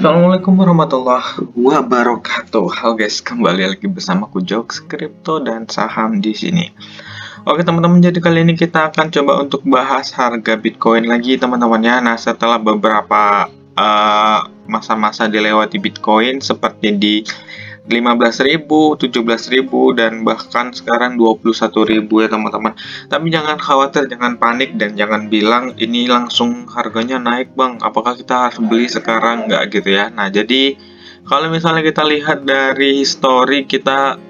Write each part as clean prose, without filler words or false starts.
Assalamualaikum warahmatullahi wabarakatuh. Halo guys, kembali lagi bersama aku Jokes Kripto dan saham di sini. Oke teman-teman, jadi kali ini kita akan coba untuk bahas harga Bitcoin lagi teman-teman ya. Nah, setelah beberapa masa-masa dilewati Bitcoin seperti di 15.000, 17.000 dan bahkan sekarang 21.000 ya teman-teman. Tapi jangan khawatir, jangan panik dan jangan bilang ini langsung harganya naik bang, apakah kita harus beli sekarang, nggak gitu ya. Nah, jadi kalau misalnya kita lihat dari histori kita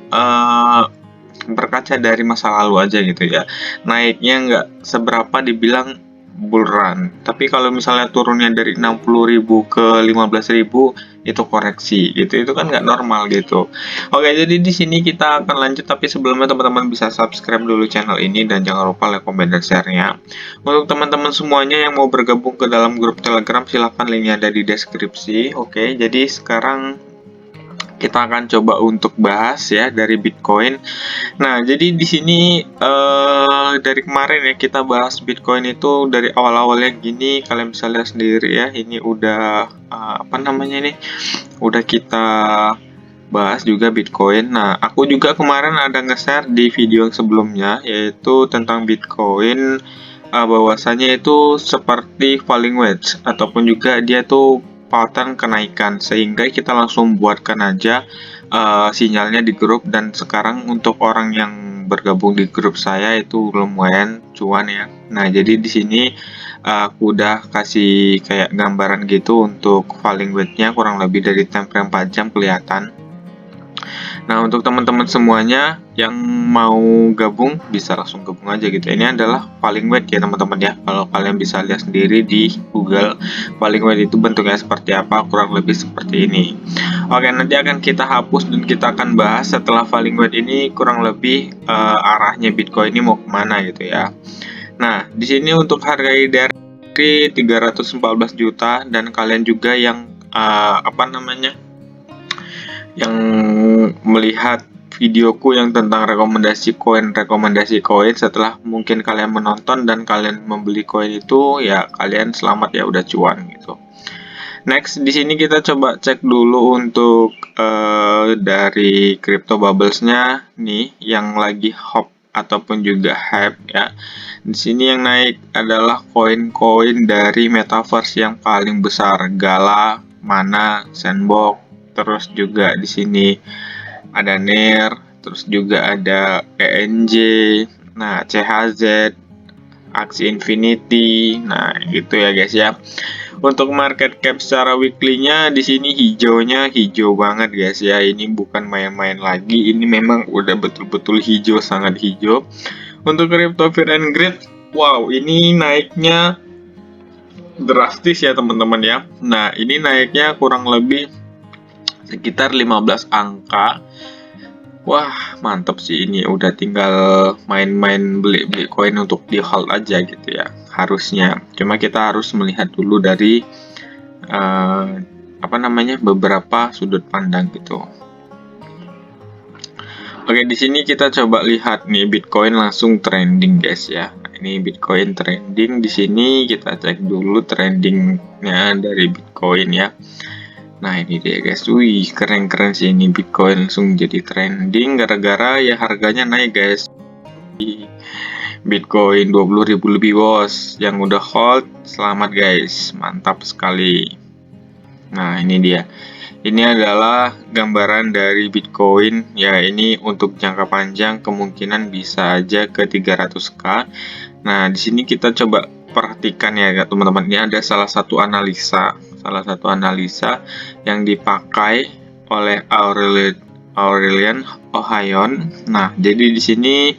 berkaca dari masa lalu aja gitu ya, naiknya nggak seberapa dibilang bull run, tapi kalau misalnya turunnya dari 60.000 ke 15.000 itu koreksi gitu, itu kan nggak normal gitu. Oke, jadi di sini kita akan lanjut, tapi sebelumnya teman-teman bisa subscribe dulu channel ini dan jangan lupa like, comment, dan share-nya. Untuk teman-teman semuanya yang mau bergabung ke dalam grup Telegram, silahkan linknya ada di deskripsi. Oke, jadi sekarang kita akan coba untuk bahas ya dari Bitcoin. Nah, jadi di sini dari kemarin ya kita bahas Bitcoin itu dari awal-awalnya gini, kalian bisa lihat sendiri ya. Ini udah apa namanya nih? Udah kita bahas juga Bitcoin. Nah, aku juga kemarin ada nge-share di video yang sebelumnya yaitu tentang Bitcoin, bahwasanya itu seperti falling wedge ataupun juga dia tuh pattern kenaikan, sehingga kita langsung buatkan aja sinyalnya di grup. Dan sekarang untuk orang yang bergabung di grup saya itu lumayan cuan ya. Nah, jadi di sini aku udah kasih kayak gambaran gitu untuk falling wedge-nya, kurang lebih dari time frame 4 jam kelihatan. Nah, untuk teman-teman semuanya yang mau gabung bisa langsung gabung aja gitu. Ini adalah falling wedge ya teman-teman ya. Kalau kalian bisa lihat sendiri di Google, falling wedge itu bentuknya seperti apa, kurang lebih seperti ini. Oke, nanti akan kita hapus dan kita akan bahas setelah falling wedge ini kurang lebih arahnya Bitcoin ini mau kemana gitu ya. Nah, di sini untuk harga dari 314 juta dan kalian juga yang apa namanya? Yang melihat videoku yang tentang rekomendasi koin setelah mungkin kalian menonton dan kalian membeli koin itu, ya kalian selamat ya, udah cuan gitu. Next, di sini kita coba cek dulu untuk dari crypto bubblesnya nih yang lagi hot ataupun juga hype ya. Di sini yang naik adalah koin-koin dari metaverse yang paling besar, Gala, Mana, Sandbox, terus juga di sini ada NER, terus juga ada ENJ, nah CHZ, Axie Infinity, nah gitu ya guys ya. Untuk market cap secara weekly-nya di sini hijaunya hijau banget guys ya. Ini bukan main-main lagi, ini memang udah betul-betul hijau, sangat hijau. Untuk crypto fear and greed, wow, ini naiknya drastis ya teman-teman ya. Nah, ini naiknya kurang lebih sekitar 15 angka. Wah, mantap sih ini. Udah tinggal main-main beli Bitcoin untuk di hold aja gitu ya. Harusnya. Cuma kita harus melihat dulu dari apa namanya, beberapa sudut pandang gitu. Oke, di sini kita coba lihat nih Bitcoin langsung trending guys ya. Nah, ini Bitcoin trending, di sini kita cek dulu trendingnya dari Bitcoin ya. Nah, ini dia guys. Wih, keren-keren sih ini Bitcoin langsung jadi trending gara-gara ya harganya naik guys. Bitcoin 20.000 lebih bos. Yang udah hold, selamat guys. Mantap sekali. Nah, ini dia. Ini adalah gambaran dari Bitcoin. Ya, ini untuk jangka panjang kemungkinan bisa aja ke 300k. Nah, di sini kita coba perhatikan ya teman-teman. Ini ada salah satu analisa yang dipakai oleh Aurelian Ohayon. Nah, jadi di sini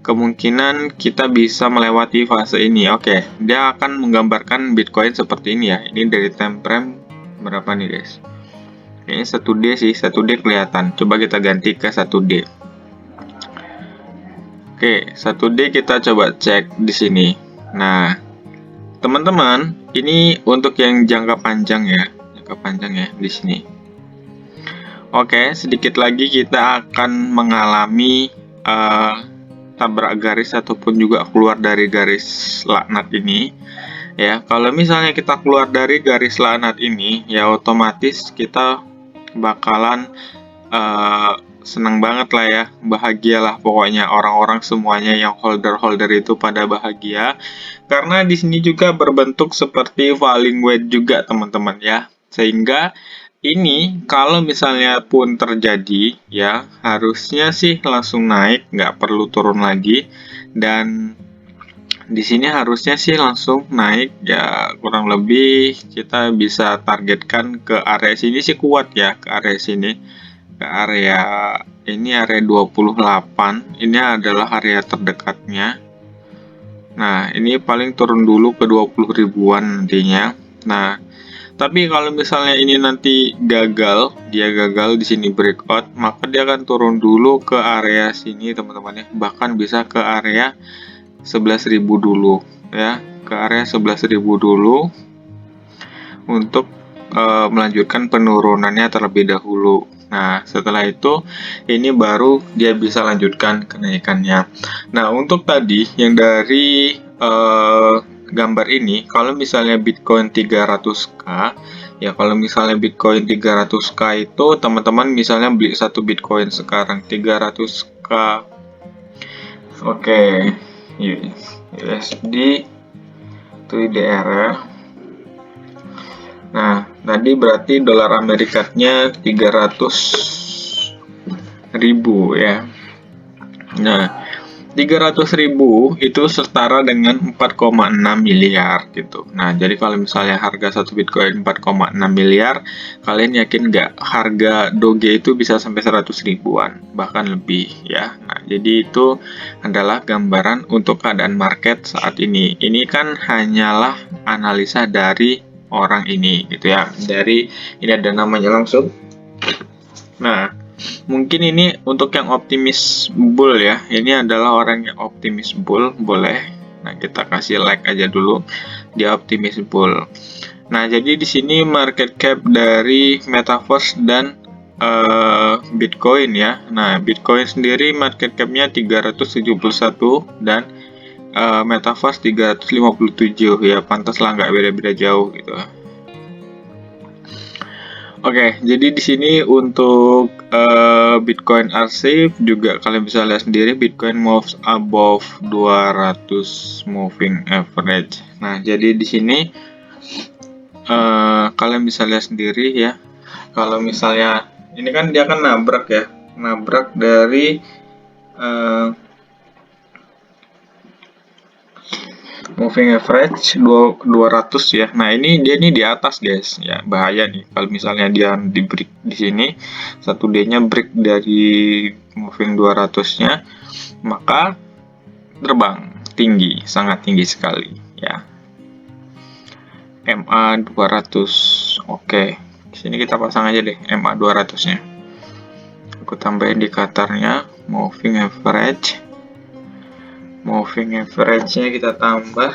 kemungkinan kita bisa melewati fase ini. Oke, dia akan menggambarkan Bitcoin seperti ini ya. Ini dari time frame berapa nih guys? Ini 1D sih, 1D kelihatan. Coba kita ganti ke 1D. Oke, 1D kita coba cek di sini. Nah, teman-teman, ini untuk yang jangka panjang ya. Jangka panjang ya di sini. Oke, sedikit lagi kita akan mengalami tabrak garis ataupun juga keluar dari garis laknat ini. Ya, kalau misalnya kita keluar dari garis lanat ini, ya otomatis kita bakalan seneng banget lah ya, bahagialah pokoknya orang-orang semuanya yang holder-holder itu pada bahagia, karena di sini juga berbentuk seperti falling wedge juga teman-teman ya, sehingga ini kalau misalnya pun terjadi ya harusnya sih langsung naik, nggak perlu turun lagi, dan di sini harusnya sih langsung naik ya, kurang lebih kita bisa targetkan ke area sini sih kuat ya, ke area sini, ke area ini area 28, ini adalah area terdekatnya. Nah, ini paling turun dulu ke 20 ribuan nantinya. Nah, tapi kalau misalnya ini nanti gagal, dia gagal di sini breakout, maka dia akan turun dulu ke area sini teman-teman ya. Bahkan bisa ke area 11.000 dulu ya, ke area 11.000 dulu untuk melanjutkan penurunannya terlebih dahulu. Nah, setelah itu ini baru dia bisa lanjutkan kenaikannya. Nah, untuk tadi yang dari gambar ini, kalau misalnya Bitcoin 300k, ya kalau misalnya Bitcoin 300k itu teman-teman misalnya beli satu Bitcoin sekarang 300k. Oke, USD itu IDR ya. Nah, tadi berarti dolar Amerikanya 300.000 ya. Nah, 300.000 itu setara dengan 4,6 miliar gitu. Nah, jadi kalau misalnya harga satu Bitcoin 4,6 miliar, kalian yakin nggak harga Doge itu bisa sampai 100 ribuan, bahkan lebih ya. Nah, jadi itu adalah gambaran untuk keadaan market saat ini. Ini kan hanyalah analisa dari orang ini gitu ya. Dari ini ada namanya langsung. Nah, mungkin ini untuk yang optimis bull ya. Ini adalah orang yang optimis bull, boleh. Nah, kita kasih like aja dulu. Dia optimis bull. Nah, jadi di sini market cap dari Metaverse dan Bitcoin ya. Nah, Bitcoin sendiri market capnya 371 dan Metaverse 357 ya. Pantas lah nggak beda-beda jauh gitu. Oke, jadi di sini untuk Bitcoin Archive juga kalian bisa lihat sendiri, Bitcoin moves above 200 moving average. Nah, jadi di sini kalian bisa lihat sendiri ya. Kalau misalnya ini kan dia kan nabrak ya, nabrak dari moving average 200 ya. Nah, ini dia nih di atas, guys. Ya, bahaya nih kalau misalnya dia di break di sini. 1D-nya break dari moving 200-nya, maka terbang tinggi, sangat tinggi sekali ya. MA 200. Oke. Di sini kita pasang aja deh MA 200-nya. Aku tambah indikatornya moving average. Moving average-nya kita tambah,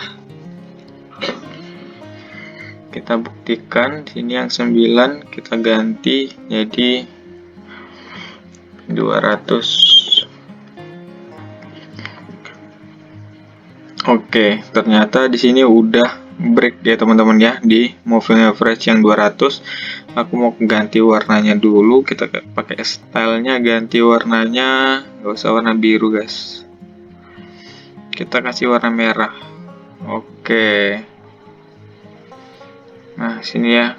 kita buktikan sini yang 9 kita ganti jadi 200. Oke, ternyata di sini udah break ya teman-teman ya di moving average yang 200. Aku mau ganti warnanya dulu, kita pakai stylenya ganti warnanya, nggak usah warna biru guys, kita kasih warna merah. Oke, nah sini ya.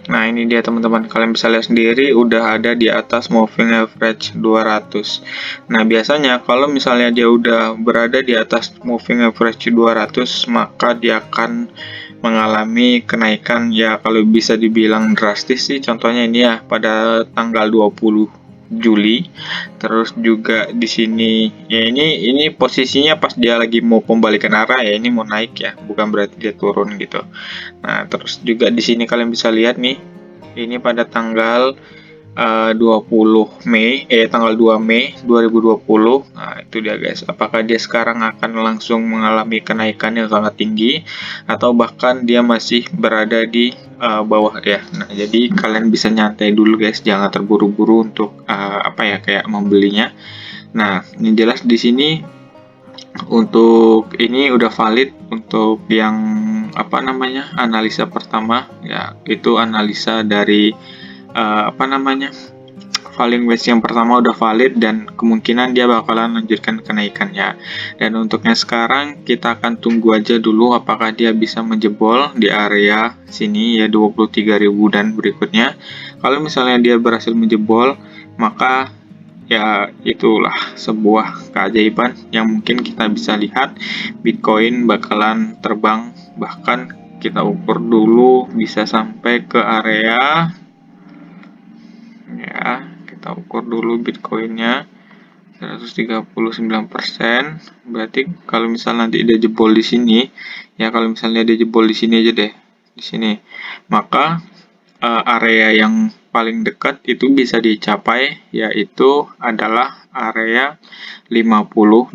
Nah, ini dia teman-teman, kalian bisa lihat sendiri udah ada di atas moving average 200. Nah, biasanya kalau misalnya dia udah berada di atas moving average 200, maka dia akan mengalami kenaikan ya, kalau bisa dibilang drastis sih. Contohnya ini ya, pada tanggal 20 Juli. Terus juga di sini ya, ini posisinya pas dia lagi mau pembalikan arah ya, ini mau naik ya, bukan berarti dia turun gitu. Nah, terus juga di sini kalian bisa lihat nih, ini pada tanggal 20 Mei, tanggal 2 Mei 2020. Nah, itu dia guys. Apakah dia sekarang akan langsung mengalami kenaikan yang sangat tinggi atau bahkan dia masih berada di bawah ya. Nah, jadi kalian bisa nyantai dulu guys, jangan terburu-buru untuk kayak membelinya. Nah, ini jelas di sini Untuk ini udah valid untuk yang apa namanya analisa pertama ya, itu analisa dari apa namanya falling wedge yang pertama udah valid dan kemungkinan dia bakalan lanjutkan kenaikannya. Dan untuknya sekarang kita akan tunggu aja dulu apakah dia bisa menjebol di area sini ya 23.000 dan berikutnya. Kalau misalnya dia berhasil menjebol, maka ya itulah sebuah keajaiban yang mungkin kita bisa lihat Bitcoin bakalan terbang, bahkan kita ukur dulu bisa sampai ke area ya, kita ukur dulu Bitcoinnya 139%. Berarti kalau misalnya nanti dia jebol di sini ya, kalau misalnya dia jebol di sini aja deh, di sini, maka area yang paling dekat itu bisa dicapai, yaitu adalah area 52.000,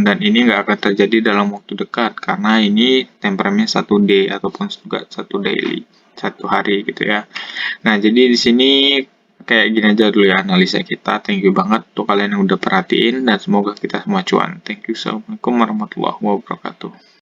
dan ini nggak akan terjadi dalam waktu dekat karena ini temperamennya 1 day ataupun juga 1 daily, 1 hari gitu ya. Nah, jadi di sini kayak gini aja dulu ya analisa kita. Thank you banget untuk kalian yang udah perhatiin dan semoga kita semua cuan. Thank you. Assalamualaikum warahmatullahi wabarakatuh.